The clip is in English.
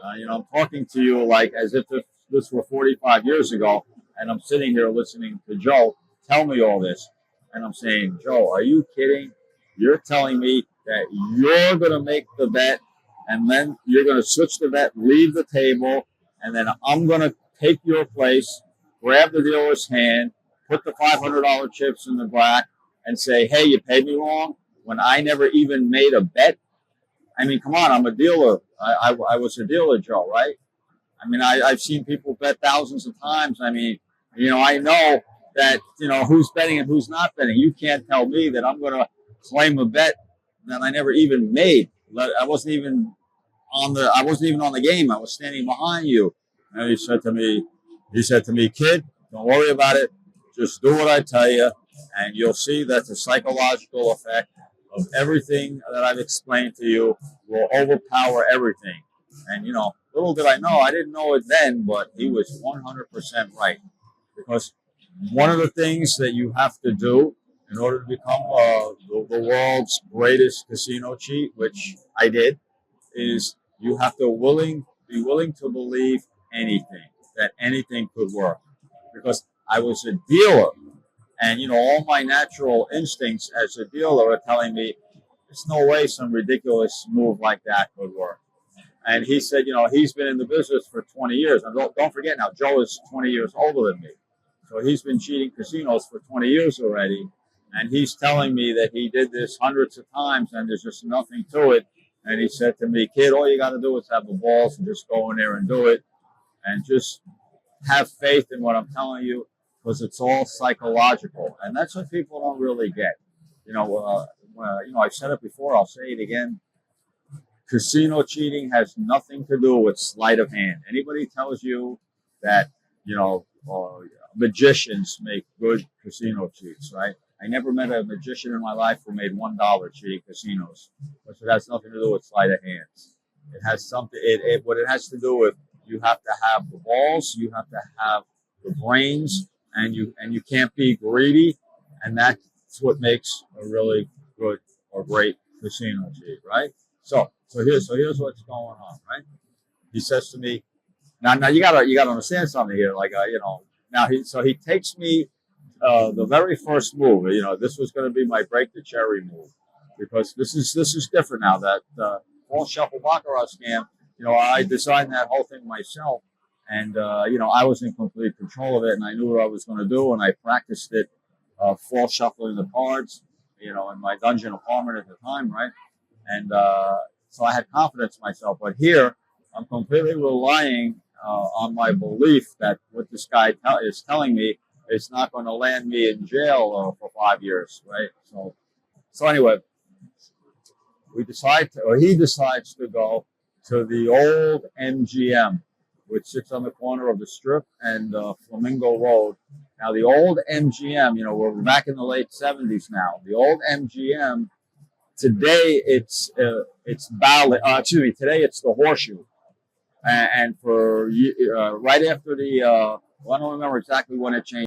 I'm talking to you like as if this were 45 years ago, and I'm sitting here listening to Joe tell me all this. And I'm saying, Joe, are you kidding? You're telling me that you're going to make the bet, and then you're going to switch the bet, leave the table, and then I'm going to take your place, grab the dealer's hand, put the $500 chips in the black, and say, hey, you paid me wrong when I never even made a bet. I mean, come on, I'm a dealer. I was a dealer, Joe, right? I mean, I've seen people bet thousands of times. I mean, I know that, who's betting and who's not betting. You can't tell me that I'm going to claim a bet that I never even made. I wasn't even on the game. I was standing behind you. And he said to me, kid, don't worry about it. Just do what I tell you, and you'll see that the psychological effect of everything that I've explained to you will overpower everything. And, little did I know, I didn't know it then, but he was 100% right. Because one of the things that you have to do in order to become the world's greatest casino cheat, which I did, is you have to be willing to believe anything, that anything could work. Because I was a dealer, and all my natural instincts as a dealer are telling me there's no way some ridiculous move like that could work. And he said, he's been in the business for 20 years. And don't forget now, Joe is 20 years older than me. So he's been cheating casinos for 20 years already. And he's telling me that he did this hundreds of times and there's just nothing to it. And he said to me, kid, all you got to do is have the balls and just go in there and do it. And just have faith in what I'm telling you, because it's all psychological. And that's what people don't really get. I've said it before, I'll say it again. Casino cheating has nothing to do with sleight of hand. Anybody tells you that, magicians make good casino cheats, right? I never met a magician in my life who made $1 cheating casinos, because it has nothing to do with sleight of hands. It has something. What it has to do with, you have to have the balls, you have to have the brains, and you can't be greedy, and that's what makes a really good or great casino cheat, right? So here's what's going on, right? He says to me, now you gotta understand something here, Now he takes me the very first move. This was going to be my break the cherry move, because this is different now. That false shuffle baccarat scam. I designed that whole thing myself, and I was in complete control of it, and I knew what I was going to do, and I practiced it, false shuffling the cards, in my dungeon apartment at the time, right? And so I had confidence in myself. But here, I'm completely relying on my belief that what this guy is telling me is not going to land me in jail for 5 years, right? So anyway, he decides to go to the old MGM, which sits on the corner of the Strip and Flamingo Road. Now, the old MGM, we're back in the late 70s now. The old MGM, today it's today it's the Horseshoe. And for right after I don't remember exactly when it changed.